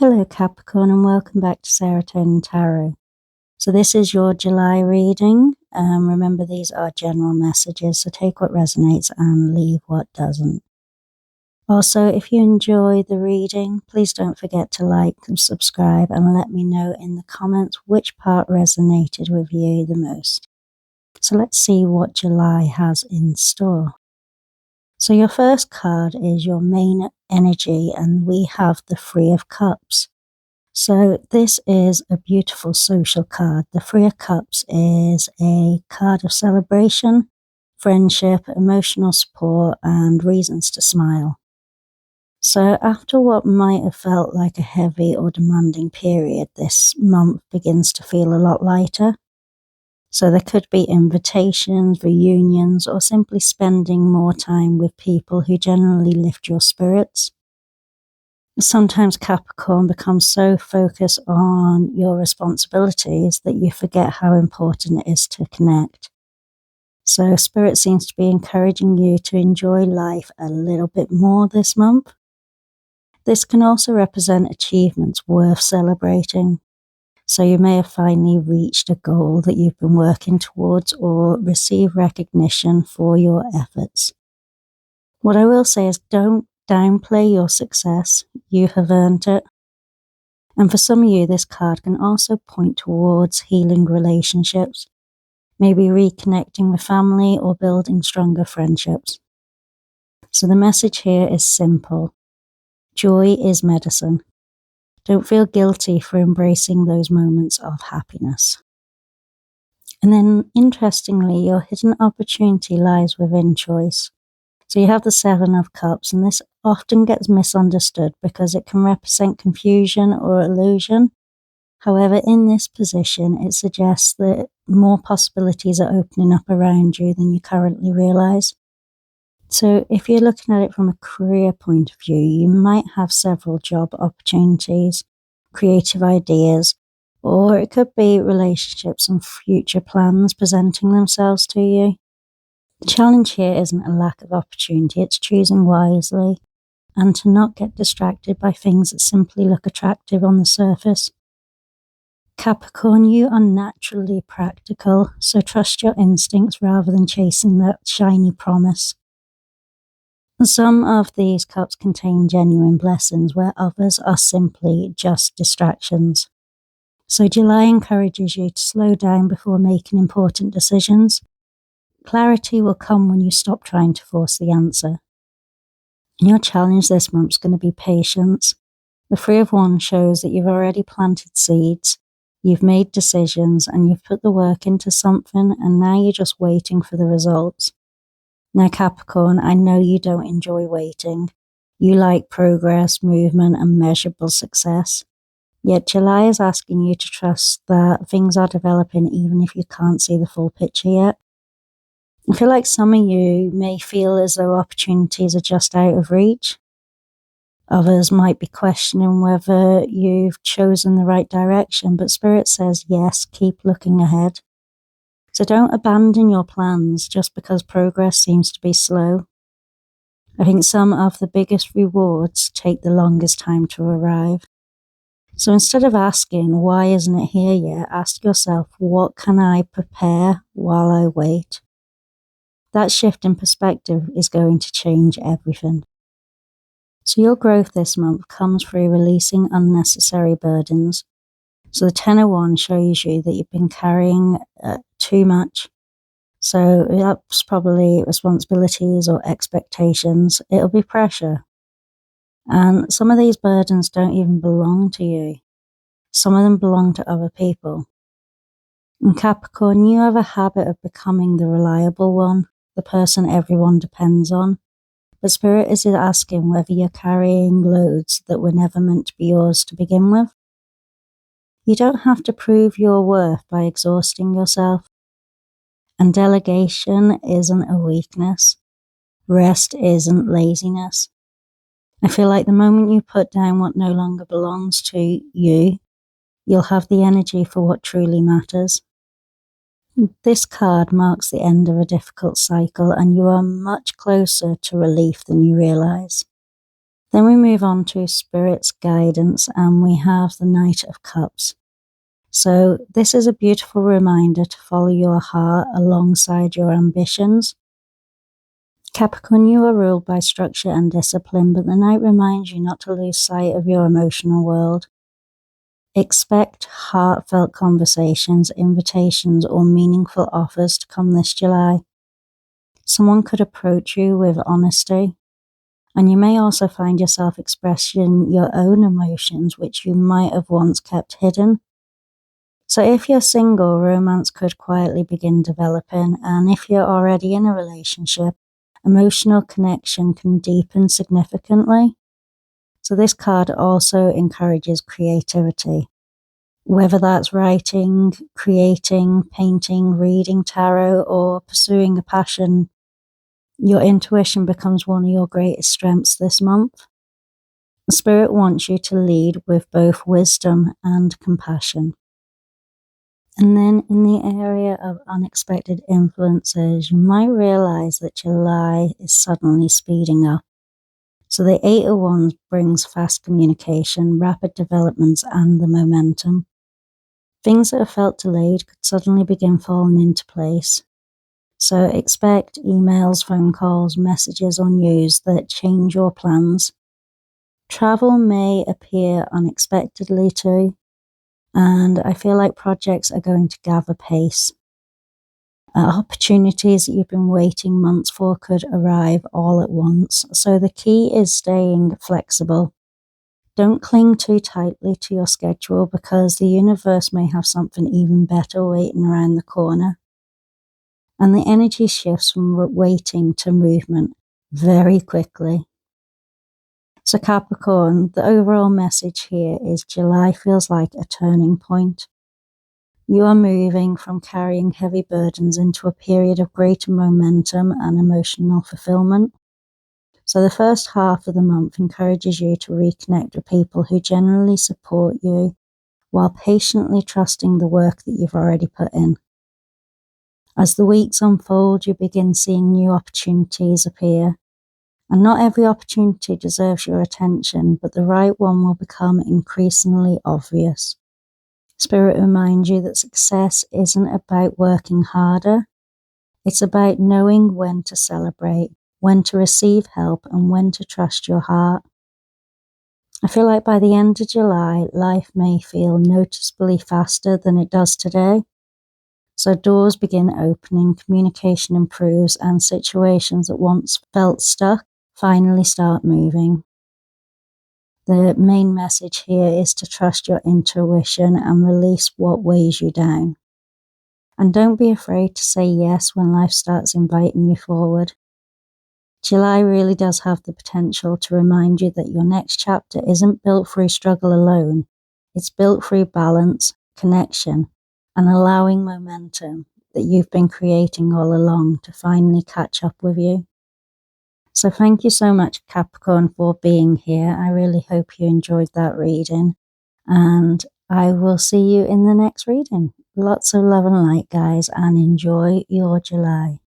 Hello Capricorn and welcome back to Sarah-Tonin Tarot. So this is your July reading. Remember, these are general messages, so take what resonates and leave what doesn't. Also, if you enjoy the reading, please don't forget to like and subscribe and let me know in the comments which part resonated with you the most. So let's see what July has in store. So your first card is your main energy, and we have the Three of Cups. So this is a beautiful social card. The Three of Cups is a card of celebration, friendship, emotional support, and reasons to smile. So after what might have felt like a heavy or demanding period, this month begins to feel a lot lighter. So there could be invitations, reunions, or simply spending more time with people who generally lift your spirits. Sometimes Capricorn becomes so focused on your responsibilities that you forget how important it is to connect. So Spirit seems to be encouraging you to enjoy life a little bit more this month. This can also represent achievements worth celebrating. So you may have finally reached a goal that you've been working towards or receive recognition for your efforts. What I will say is don't downplay your success. You have earned it. And for some of you, this card can also point towards healing relationships, maybe reconnecting with family or building stronger friendships. So the message here is simple. Joy is medicine. Don't feel guilty for embracing those moments of happiness. And then, interestingly, your hidden opportunity lies within choice. So you have the Seven of Cups, and this often gets misunderstood because it can represent confusion or illusion. However, in this position, it suggests that more possibilities are opening up around you than you currently realize. So if you're looking at it from a career point of view, you might have several job opportunities, creative ideas, or it could be relationships and future plans presenting themselves to you. The challenge here isn't a lack of opportunity, it's choosing wisely and to not get distracted by things that simply look attractive on the surface. Capricorn, you are naturally practical, so trust your instincts rather than chasing that shiny promise. Some of these cups contain genuine blessings, where others are simply just distractions. So July encourages you to slow down before making important decisions. Clarity will come when you stop trying to force the answer. And your challenge this month is going to be patience. The Three of Wands shows that you've already planted seeds, you've made decisions, and you've put the work into something, and now you're just waiting for the results. Now, Capricorn, I know you don't enjoy waiting. You like progress, movement, and measurable success. Yet July is asking you to trust that things are developing even if you can't see the full picture yet. I feel like some of you may feel as though opportunities are just out of reach. Others might be questioning whether you've chosen the right direction, but Spirit says, yes, keep looking ahead. So don't abandon your plans just because progress seems to be slow. I think some of the biggest rewards take the longest time to arrive. So instead of asking, why isn't it here yet, ask yourself, what can I prepare while I wait? That shift in perspective is going to change everything. So your growth this month comes through releasing unnecessary burdens. So the Ten of Wands shows you that you've been carrying too much. So that's probably responsibilities or expectations. It'll be pressure. And some of these burdens don't even belong to you. Some of them belong to other people. In Capricorn, you have a habit of becoming the reliable one, the person everyone depends on. But Spirit is asking whether you're carrying loads that were never meant to be yours to begin with. You don't have to prove your worth by exhausting yourself. And delegation isn't a weakness. Rest isn't laziness. I feel like the moment you put down what no longer belongs to you, you'll have the energy for what truly matters. This card marks the end of a difficult cycle, and you are much closer to relief than you realize. Then we move on to Spirit's guidance, and we have the Knight of Cups. So this is a beautiful reminder to follow your heart alongside your ambitions. Capricorn, you are ruled by structure and discipline, but the Knight reminds you not to lose sight of your emotional world. Expect heartfelt conversations, invitations, or meaningful offers to come this July. Someone could approach you with honesty, and you may also find yourself expressing your own emotions, which you might have once kept hidden. So if you're single, romance could quietly begin developing, and if you're already in a relationship, emotional connection can deepen significantly. So this card also encourages creativity, whether that's writing, creating, painting, reading tarot, or pursuing a passion. Your intuition becomes one of your greatest strengths this month. Spirit wants you to lead with both wisdom and compassion. And then in the area of unexpected influences, you might realize that July is suddenly speeding up. So the Eight of Wands brings fast communication, rapid developments, and the momentum. Things that have felt delayed could suddenly begin falling into place. So expect emails, phone calls, messages, or news that change your plans. Travel may appear unexpectedly too, and I feel like projects are going to gather pace. Opportunities that you've been waiting months for could arrive all at once. So the key is staying flexible. Don't cling too tightly to your schedule, because the universe may have something even better waiting around the corner. And the energy shifts from waiting to movement very quickly. So Capricorn, the overall message here is July feels like a turning point. You are moving from carrying heavy burdens into a period of greater momentum and emotional fulfillment. So the first half of the month encourages you to reconnect with people who generally support you while patiently trusting the work that you've already put in. As the weeks unfold, you begin seeing new opportunities appear. And not every opportunity deserves your attention, but the right one will become increasingly obvious. Spirit reminds you that success isn't about working harder. It's about knowing when to celebrate, when to receive help, and when to trust your heart. I feel like by the end of July, life may feel noticeably faster than it does today. So doors begin opening, communication improves, and situations that once felt stuck finally start moving. The main message here is to trust your intuition and release what weighs you down. And don't be afraid to say yes when life starts inviting you forward. July really does have the potential to remind you that your next chapter isn't built through struggle alone. It's built through balance, connection, and allowing momentum that you've been creating all along to finally catch up with you. So thank you so much, Capricorn, for being here. I really hope you enjoyed that reading, and I will see you in the next reading. Lots of love and light, guys, and enjoy your July.